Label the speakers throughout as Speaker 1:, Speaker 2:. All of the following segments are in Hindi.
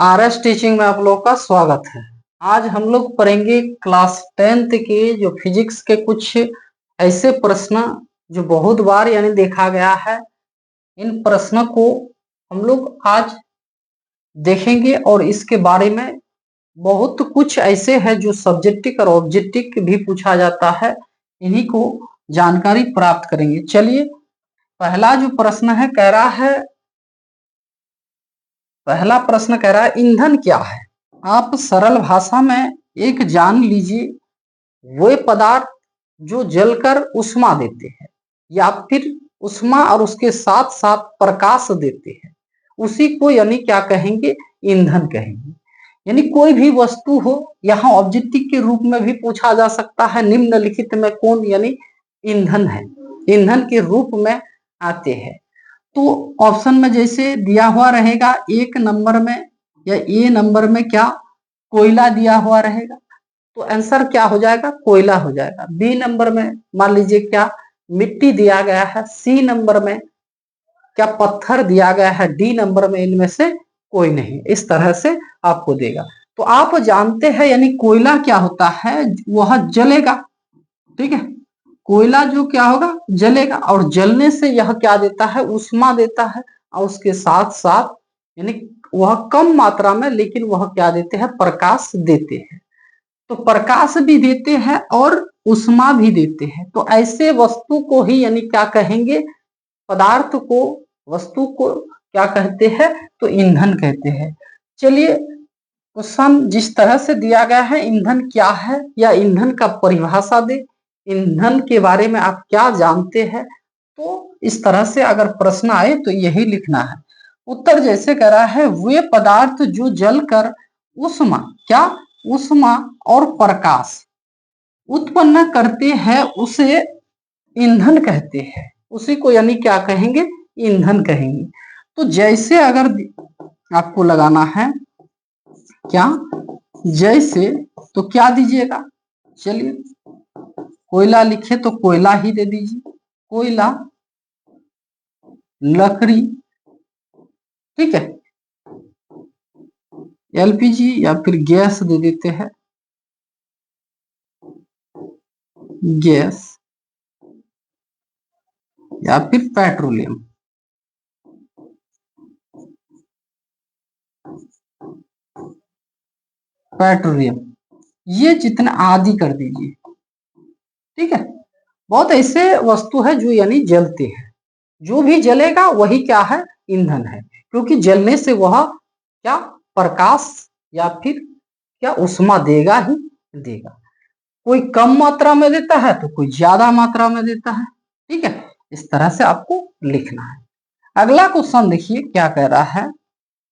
Speaker 1: आरएस टीचिंग में आप लोग का स्वागत है। आज हम लोग पढ़ेंगे क्लास 10th के जो फिजिक्स के कुछ ऐसे प्रश्न जो बहुत बार यानी देखा गया है। इन प्रश्नों को हम लोग आज देखेंगे और इसके बारे में बहुत कुछ ऐसे है जो सब्जेक्टिव और ऑब्जेक्टिव भी पूछा जाता है। इन्हीं को जानकारी प्राप्त करेंगे। चलिए, पहला जो प्रश्न है पहला प्रश्न कह रहा है ईंधन क्या है। आप सरल भाषा में एक जान लीजिए, वे पदार्थ जो जलकर ऊष्मा देते हैं या फिर ऊष्मा और उसके साथ साथ प्रकाश देते हैं, उसी को यानी क्या कहेंगे, ईंधन कहेंगे। यानी कोई भी वस्तु हो, यहाँ ऑब्जेक्टिव के रूप में भी पूछा जा सकता है, निम्नलिखित में कौन यानी ईंधन है, ईंधन के रूप में आते हैं। तो ऑप्शन में जैसे दिया हुआ रहेगा, एक नंबर में या ए नंबर में क्या कोयला दिया हुआ रहेगा, तो आंसर क्या हो जाएगा, कोयला हो जाएगा। बी नंबर में मान लीजिए क्या मिट्टी दिया गया है, सी नंबर में क्या पत्थर दिया गया है, डी नंबर में इनमें से कोई नहीं। इस तरह से आपको देगा। तो आप जानते हैं यानी कोयला क्या होता है, वह जलेगा। ठीक है, कोयला जो क्या होगा, जलेगा और जलने से यह क्या देता है, ऊष्मा देता है और उसके साथ साथ यानी वह कम मात्रा में लेकिन वह क्या देते हैं, प्रकाश देते हैं। तो प्रकाश भी देते हैं और ऊष्मा भी देते हैं। तो ऐसे वस्तु को ही यानी क्या कहेंगे, पदार्थ को, वस्तु को क्या कहते हैं, तो ईंधन कहते हैं। चलिए, क्वेश्चन जिस तरह से दिया गया है, ईंधन क्या है या ईंधन का परिभाषा दे, ईंधन के बारे में आप क्या जानते हैं। तो इस तरह से अगर प्रश्न आए तो यही लिखना है। उत्तर जैसे कह रहा है, वे पदार्थ जो जलकर ऊष्मा क्या, ऊष्मा और प्रकाश उत्पन्न करते हैं उसे ईंधन कहते हैं। उसी को यानी क्या कहेंगे, ईंधन कहेंगे। तो जैसे अगर आपको लगाना है क्या, जैसे, तो क्या दीजिएगा, चलिए कोयला लिखे तो कोयला ही दे दीजिए, कोयला, लकड़ी, ठीक है, एलपीजी या फिर गैस दे देते हैं, गैस या फिर पेट्रोलियम। पेट्रोलियम ये जितना आदि कर दीजिए। ठीक है, बहुत ऐसे वस्तु है जो यानी जलते हैं, जो भी जलेगा वही क्या है, ईंधन है। क्योंकि जलने से वह क्या प्रकाश या फिर क्या ऊष्मा देगा ही देगा। कोई कम मात्रा में देता है तो कोई ज्यादा मात्रा में देता है। ठीक है, इस तरह से आपको लिखना है। अगला क्वेश्चन देखिए क्या कह रहा है।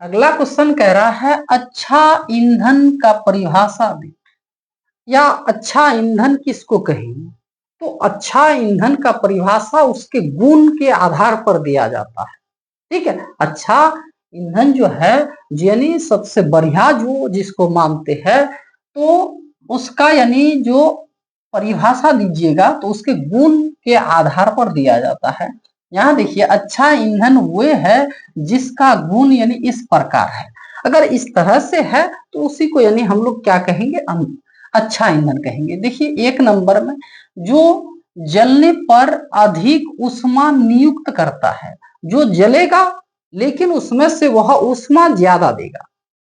Speaker 1: अगला क्वेश्चन कह रहा है, अच्छा ईंधन का परिभाषा दे, या अच्छा ईंधन किसको कहेंगे। तो अच्छा ईंधन का परिभाषा उसके गुण के आधार पर दिया जाता है। ठीक है, अच्छा ईंधन जो है यानी सबसे बढ़िया जो जिसको मानते हैं, तो उसका यानी जो परिभाषा दीजिएगा तो उसके गुण के आधार पर दिया जाता है। यहाँ देखिए, अच्छा ईंधन वो है जिसका गुण यानी इस प्रकार है। अगर इस तरह से है तो उसी को यानी हम लोग क्या कहेंगे, अच्छा ईंधन कहेंगे। देखिए एक नंबर में जो जलने पर अधिक ऊष्मा नियुक्त करता है, जो जलेगा लेकिन उसमें से वह ऊष्मा ज्यादा देगा।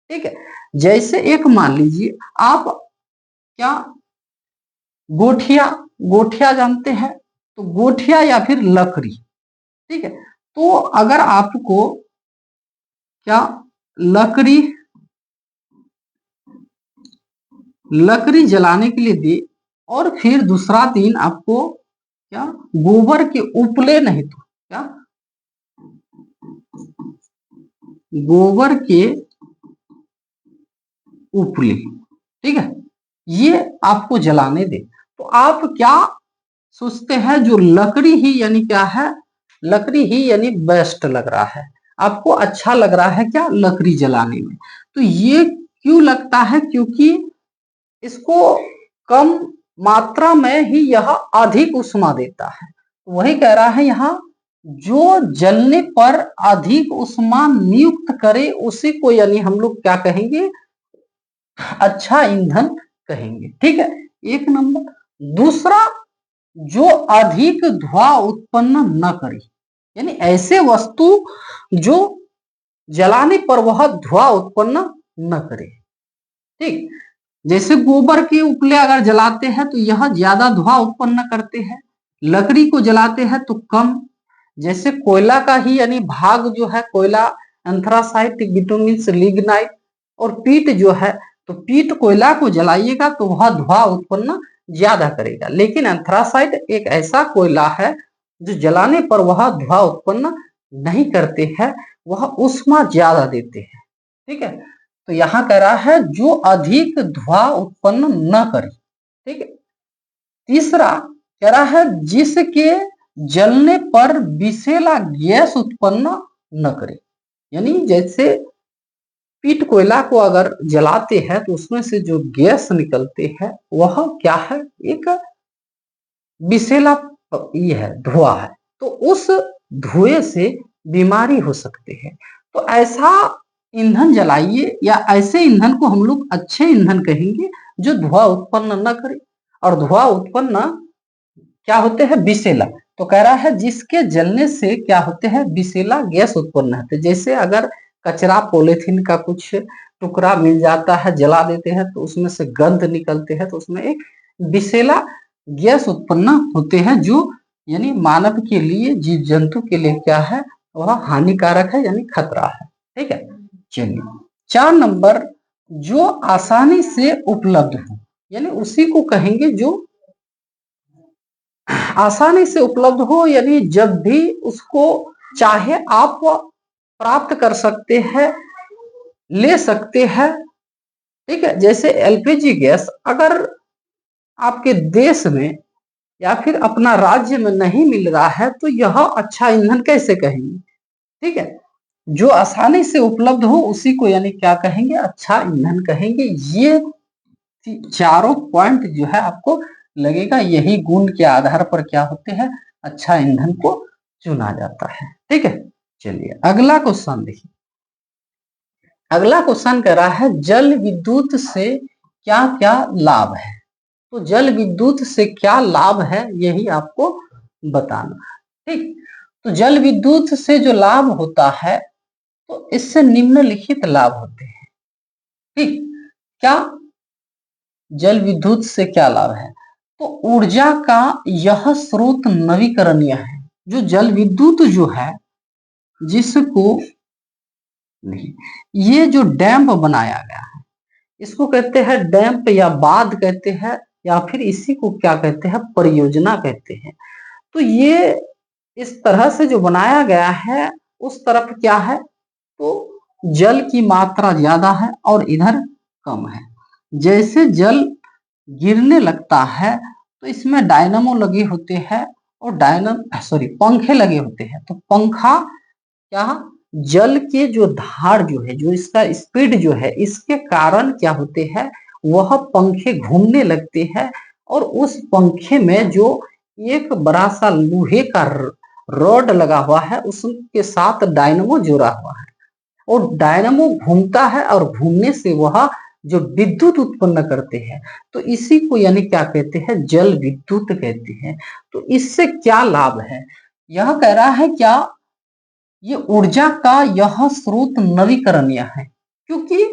Speaker 1: ठीक है, जैसे एक मान लीजिए आप क्या गोठिया, गोठिया जानते हैं, तो गोठिया या फिर लकड़ी। ठीक है, तो अगर आपको क्या लकड़ी, लकड़ी जलाने के लिए दे और फिर दूसरा दिन आपको क्या गोबर के उपले, नहीं तो क्या गोबर के उपले, ठीक है, ये आपको जलाने दे, तो आप क्या सोचते हैं, जो लकड़ी ही यानी क्या है, लकड़ी ही यानी बेस्ट लग रहा है, आपको अच्छा लग रहा है क्या, लकड़ी जलाने में। तो ये क्यों लगता है, क्योंकि इसको कम मात्रा में ही यह अधिक ऊष्मा देता है। वही कह रहा है यहाँ जो जलने पर अधिक ऊष्मा नियुक्त करे उसी को यानी हम लोग क्या कहेंगे, अच्छा ईंधन कहेंगे। ठीक है, एक नंबर। दूसरा, जो अधिक धुआं उत्पन्न न करे, यानी ऐसे वस्तु जो जलाने पर वह धुआं उत्पन्न न करे। ठीक, जैसे गोबर के उपले अगर जलाते हैं तो यह ज्यादा धुआं उत्पन्न करते हैं, लकड़ी को जलाते हैं तो कम। जैसे कोयला का ही यानी भाग जो है, कोयला एंथ्रासाइट, बिटुमिन, लिग्नाइट, और पीट जो है, तो पीट कोयला को जलाइएगा तो वह धुआं उत्पन्न ज्यादा करेगा। लेकिन एंथ्रासाइट एक ऐसा कोयला है जो जलाने पर वह धुआं उत्पन्न नहीं करते हैं, वह ऊष्मा ज्यादा देते हैं। ठीक है, तो यहां कह रहा है जो अधिक धुआं उत्पन्न न करे। ठीक है, तीसरा कह रहा है जिसके जलने पर विषैला गैस उत्पन्न न करे, यानी जैसे पीट कोयला को अगर जलाते हैं तो उसमें से जो गैस निकलते हैं वह क्या है, एक विषैला ये है, धुआं है, तो उस धुएं से बीमारी हो सकते हैं। तो ऐसा ईंधन जलाइए, या ऐसे ईंधन को हम लोग अच्छे ईंधन कहेंगे जो धुआं उत्पन्न न करे। और धुआं उत्पन्न क्या होते हैं, विषैला। तो कह रहा है जिसके जलने से क्या होते हैं, विषैला गैस उत्पन्न होते हैं। जैसे अगर कचरा पॉलिथीन का कुछ टुकड़ा मिल जाता है, जला देते हैं तो उसमें से गंध निकलते हैं, तो उसमें एक विषैला गैस उत्पन्न होते हैं, जो यानी मानव के लिए, जीव जंतु के लिए क्या है, वह हानिकारक है, यानी खतरा है। ठीक है, चलिए 4 नंबर, जो आसानी से उपलब्ध हो, यानी उसी को कहेंगे जो आसानी से उपलब्ध हो, यानी जब भी उसको चाहे आप प्राप्त कर सकते हैं, ले सकते हैं। ठीक है, जैसे एलपीजी गैस अगर आपके देश में या फिर अपना राज्य में नहीं मिल रहा है तो यह अच्छा ईंधन कैसे कहेंगे। ठीक है, जो आसानी से उपलब्ध हो उसी को यानी क्या कहेंगे, अच्छा ईंधन कहेंगे। ये चारों पॉइंट जो है आपको लगेगा, यही गुण के आधार पर क्या होते हैं, अच्छा ईंधन को चुना जाता है। ठीक है, चलिए अगला क्वेश्चन देखिए। अगला क्वेश्चन कह रहा है जल विद्युत से क्या क्या लाभ है। तो जल विद्युत से क्या लाभ है यही आपको बताना। ठीक, तो जल विद्युत से जो लाभ होता है तो इससे निम्नलिखित लाभ होते हैं। ठीक, क्या जल विद्युत से क्या लाभ है, तो ऊर्जा का यह स्रोत नवीकरणीय है। जो जल विद्युत जो है, जिसको नहीं, ये जो डैम बनाया गया है इसको कहते हैं डैम्प या बांध कहते हैं, या फिर इसी को क्या कहते हैं, परियोजना कहते हैं। तो ये इस तरह से जो बनाया गया है उस तरफ क्या है, तो जल की मात्रा ज्यादा है और इधर कम है। जैसे जल गिरने लगता है तो इसमें डायनामो लगे होते हैं और पंखे लगे होते हैं। तो पंखा क्या, जल के जो धार जो है, जो इसका स्पीड जो है, इसके कारण क्या होते हैं, वह पंखे घूमने लगते हैं, और उस पंखे में जो एक बड़ा सा लोहे का रॉड लगा हुआ है उसके साथ डायनामो जुड़ा हुआ है, और डायनामो घूमता है, और घूमने से वह जो विद्युत उत्पन्न करते हैं, तो इसी को यानी क्या कहते हैं, जल विद्युत कहते हैं। तो इससे क्या लाभ है, यह कह रहा है क्या, ये ऊर्जा का यह स्रोत नवीकरणीय है, क्योंकि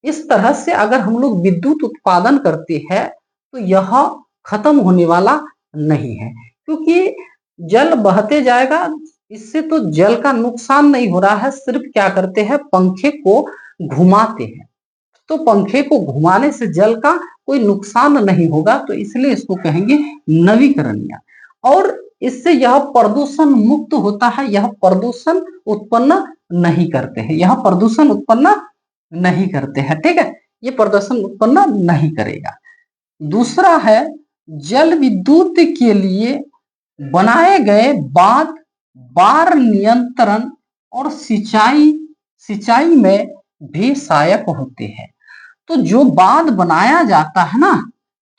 Speaker 1: इस तरह से अगर हम लोग विद्युत उत्पादन करते हैं तो यह खत्म होने वाला नहीं है, क्योंकि जल बहते जाएगा, इससे तो जल का नुकसान नहीं हो रहा है, सिर्फ क्या करते हैं, पंखे को घुमाते हैं, तो पंखे को घुमाने से जल का कोई नुकसान नहीं होगा, तो इसलिए इसको कहेंगे नवीकरणीय। और इससे यह प्रदूषण मुक्त होता है, यह प्रदूषण उत्पन्न नहीं करते हैं, यह प्रदूषण उत्पन्न नहीं करते हैं। ठीक है, ये प्रदूषण उत्पन्न नहीं करेगा। दूसरा है जल विद्युत के लिए बनाए गए बांध बाढ़ नियंत्रण और सिंचाई में भी सहायक होते हैं। तो जो बांध बनाया जाता है ना,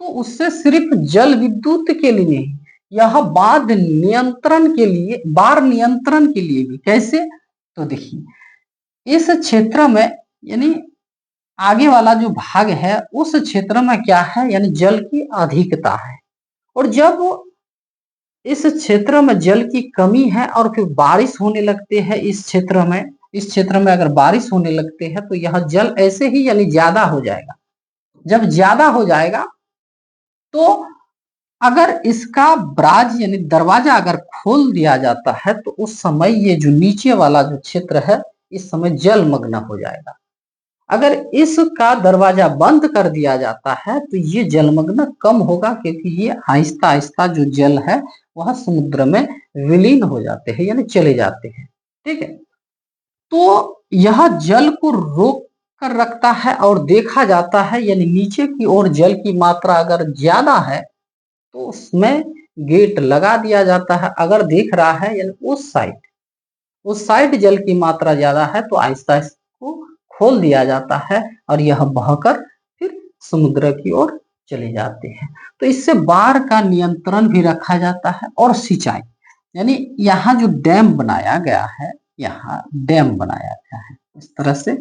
Speaker 1: तो उससे सिर्फ जल विद्युत के लिए नहीं, यह बाढ़ नियंत्रण के लिए भी कैसे, तो देखिए इस क्षेत्र में यानी आगे वाला जो भाग है उस क्षेत्र में क्या है, यानी जल की अधिकता है। और जब इस क्षेत्र में जल की कमी है और फिर बारिश होने लगते हैं इस क्षेत्र में अगर बारिश होने लगते हैं तो यह जल ऐसे ही यानी ज्यादा हो जाएगा। जब ज्यादा हो जाएगा तो अगर इसका ब्राज यानी दरवाजा अगर खोल दिया जाता है तो उस समय ये जो नीचे वाला जो क्षेत्र है इस समय जलमग्न हो जाएगा। अगर इसका दरवाजा बंद कर दिया जाता है तो ये जलमग्न कम होगा, क्योंकि ये आहिस्ता आहिस्ता जो जल है वह समुद्र में विलीन हो जाते हैं यानी चले जाते हैं। ठीक है, तो यह जल को रोक कर रखता है और देखा जाता है यानी नीचे की ओर जल की मात्रा अगर ज्यादा है तो उसमें गेट लगा दिया जाता है। अगर देख रहा है यानी उस साइड जल की मात्रा ज्यादा है तो आहिस्ता इसको खोल दिया जाता है और यह बहकर फिर समुद्र की ओर चले जाते हैं। तो इससे बाढ़ का नियंत्रण भी रखा जाता है। और सिंचाई यानी यहाँ जो डैम बनाया गया है, यहाँ डैम बनाया गया है, इस तरह से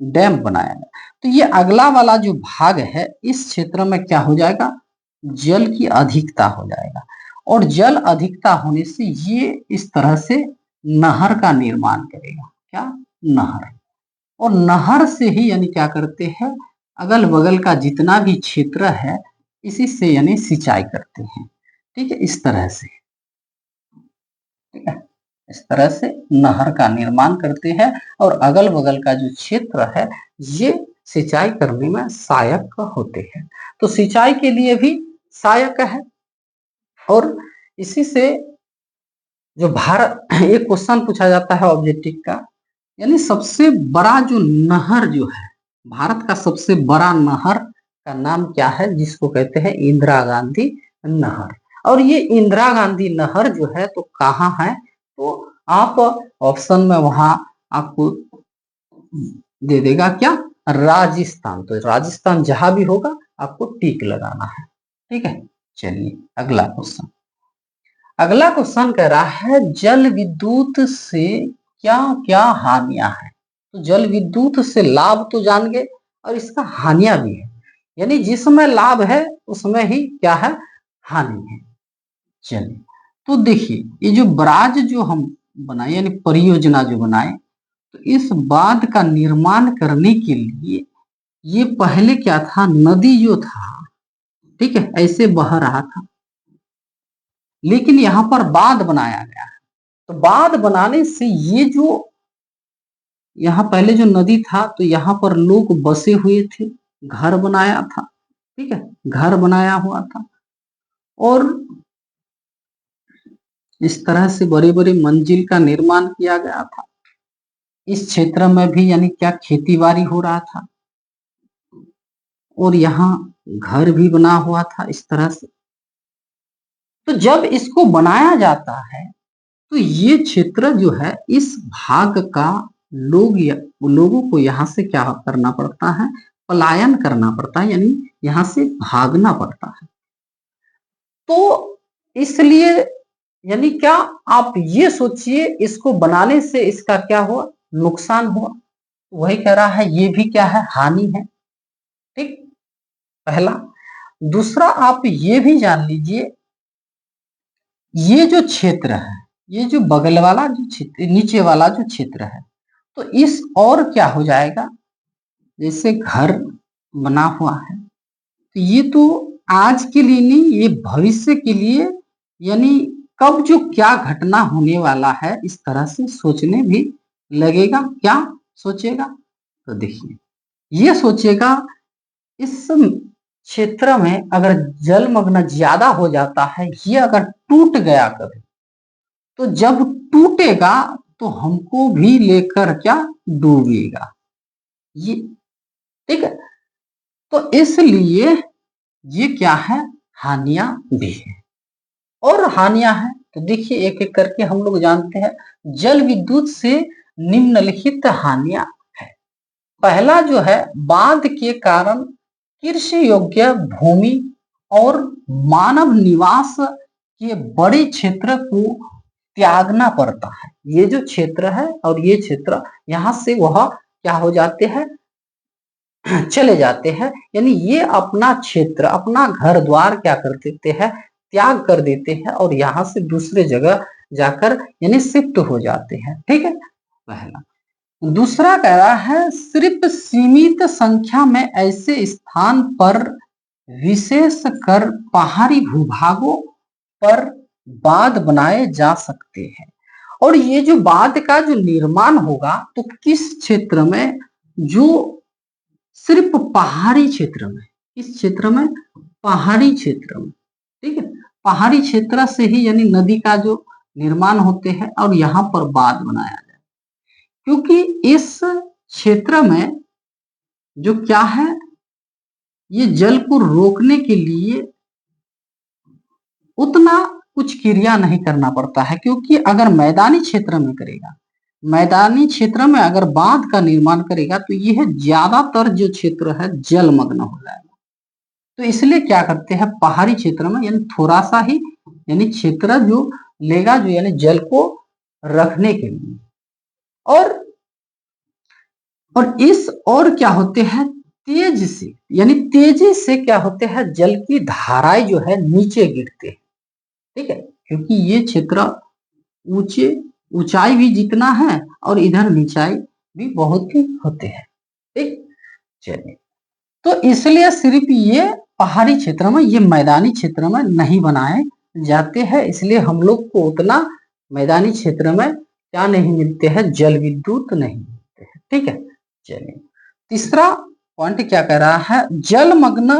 Speaker 1: डैम बनाया गया। तो ये अगला वाला जो भाग है इस क्षेत्र में क्या हो जाएगा, जल की अधिकता हो जाएगा। और जल अधिकता होने से ये इस तरह से नहर का निर्माण करेगा। क्या, नहर। और नहर से ही यानी क्या करते हैं, अगल बगल का जितना भी क्षेत्र है इसी से यानी सिंचाई करते हैं। ठीक है, इस तरह से, ठीक है, इस तरह से नहर का निर्माण करते हैं और अगल बगल का जो क्षेत्र है ये सिंचाई करने में सहायक होते हैं। तो सिंचाई के लिए भी सहायक है। और इसी से जो भारत एक क्वेश्चन पूछा जाता है ऑब्जेक्टिव का, यानी सबसे बड़ा जो नहर जो है, भारत का सबसे बड़ा नहर का नाम क्या है, जिसको कहते हैं इंदिरा गांधी नहर। और ये इंदिरा गांधी नहर जो है तो कहाँ है, तो आप ऑप्शन में वहां आपको दे देगा क्या, राजस्थान। तो राजस्थान जहां भी होगा आपको टिक लगाना है। ठीक है, चलिए अगला क्वेश्चन कह रहा है जल विद्युत से क्या क्या हानियां हैं। तो जल विद्युत से लाभ तो जान गए और इसका हानियां भी है, यानी जिसमें लाभ है उसमें ही क्या है, हानि है। चलिए, तो देखिए ये जो बराज जो हम बनाए यानी परियोजना जो बनाए, तो इस बांध का निर्माण करने के लिए ये पहले क्या था, नदी जो था, ठीक है, ऐसे बह रहा था, लेकिन यहाँ पर बांध बनाया गया है। तो बांध बनाने से ये जो यहाँ पहले जो नदी था तो यहाँ पर लोग बसे हुए थे, घर बनाया था, ठीक है, घर बनाया हुआ था। और इस तरह से बड़े बड़े मंजिल का निर्माण किया गया था। इस क्षेत्र में भी यानी क्या, खेती बाड़ी हो रहा था और यहाँ घर भी बना हुआ था इस तरह से। तो जब इसको बनाया जाता है तो ये क्षेत्र जो है इस भाग का लोगों को यहाँ से क्या करना पड़ता है, पलायन करना पड़ता है, यानी यहाँ से भागना पड़ता है। तो इसलिए यानी क्या, आप ये सोचिए इसको बनाने से इसका क्या हुआ, नुकसान हुआ। वही कह रहा है ये भी क्या है, हानि है। ठीक, पहला। दूसरा, आप ये भी जान लीजिए ये जो क्षेत्र है, ये जो बगल वाला जो क्षेत्र, नीचे वाला जो क्षेत्र है, तो इस और क्या हो जाएगा, जैसे घर बना हुआ है तो ये तो आज के लिए नहीं, ये भविष्य के लिए, यानी कब जो क्या घटना होने वाला है इस तरह से सोचने भी लगेगा। क्या सोचेगा, तो देखिए ये सोचेगा इस क्षेत्र में अगर जलमग्न ज्यादा हो जाता है, ये अगर टूट गया कभी, तो जब टूटेगा तो हमको भी लेकर क्या डूबेगा ये। ठीक है, तो इसलिए ये क्या है, हानियां भी है। और हानियां हैं तो देखिए एक एक करके हम लोग जानते हैं। जल विद्युत से निम्नलिखित हानियां है। पहला जो है, बांध के कारण कृषि योग्य भूमि और मानव निवास कि बड़े क्षेत्र को त्यागना पड़ता है। ये जो क्षेत्र है और ये क्षेत्र, यहाँ से वह क्या हो जाते हैं, चले जाते हैं। यानी ये अपना क्षेत्र, अपना घर द्वार क्या कर देते हैं, त्याग कर देते हैं और यहाँ से दूसरे जगह जाकर यानी शिफ्ट हो जाते हैं। ठीक है, पहला। दूसरा कह रहा है सिर्फ सीमित संख्या में ऐसे स्थान पर, विशेष कर पहाड़ी भूभागों पर बांध बनाए जा सकते हैं। और ये जो बांध का जो निर्माण होगा तो किस क्षेत्र में, जो सिर्फ पहाड़ी क्षेत्र में, इस क्षेत्र में, पहाड़ी क्षेत्र में। ठीक है, पहाड़ी क्षेत्र से ही यानी नदी का जो निर्माण होते हैं और यहाँ पर बांध बनाया जाए, क्योंकि इस क्षेत्र में जो क्या है, ये जल को रोकने के लिए उतना कुछ क्रिया नहीं करना पड़ता है। क्योंकि अगर मैदानी क्षेत्र में करेगा, मैदानी क्षेत्र में अगर बांध का निर्माण करेगा तो यह ज्यादातर जो क्षेत्र है जलमग्न हो जाएगा। तो इसलिए क्या करते हैं, पहाड़ी क्षेत्र में यानी थोड़ा सा ही यानी क्षेत्र जो लेगा, जो यानी जल को रखने के लिए। और इस और क्या होते हैं, तेज से यानी तेजी से क्या होते हैं, जल की धाराएं जो है नीचे गिरते हैं। ठीक है, क्योंकि ये क्षेत्र ऊंचाई भी जितना है और इधर नीचाई भी बहुत ही होते हैं। ठीक, चलिए, तो इसलिए सिर्फ ये पहाड़ी क्षेत्र में, ये मैदानी क्षेत्र में नहीं बनाए जाते हैं। इसलिए हम लोग को उतना मैदानी क्षेत्र में क्या नहीं मिलते हैं, जल विद्युत नहीं मिलते हैं। ठीक है, चलिए, तीसरा पॉइंट क्या कह रहा है, जलमग्न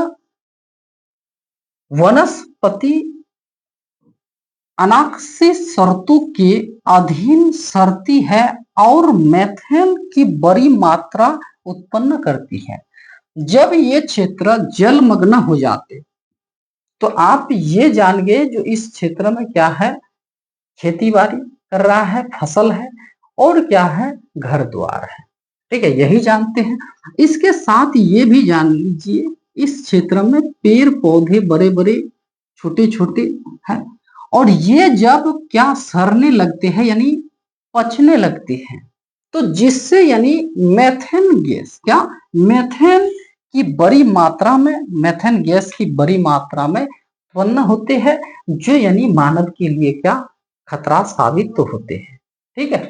Speaker 1: वनस्पति अनाकसी शर्तों के अधीन शर्ती है और मेथेन की बड़ी मात्रा उत्पन्न करती है। जब ये क्षेत्र जलमग्न हो जाते तो आप ये जान गए जो इस क्षेत्र में क्या है, खेती बाड़ी कर रहा है, फसल है और क्या है, घर द्वार है। ठीक है, यही जानते हैं। इसके साथ ये भी जान लीजिए इस क्षेत्र में पेड़ पौधे बड़े बड़े छोटे छोटे हैं और ये जब क्या सड़ने लगते हैं यानी पचने लगते हैं, तो जिससे यानी मेथेन गैस, क्या मेथेन की बड़ी मात्रा में, मेथेन गैस की बड़ी मात्रा में उत्पन्न होते हैं, जो यानी मानव के लिए क्या खतरा साबित तो होते हैं। ठीक है,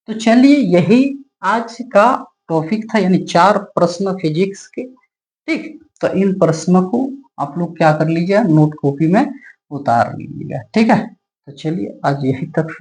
Speaker 1: तो चलिए यही आज का टॉपिक था, यानी 4 प्रश्न फिजिक्स के। ठीक, तो इन प्रश्नों को आप लोग क्या कर लीजिए, नोट कॉपी में उतार लीजिएगा। ठीक है, तो चलिए आज यही तक।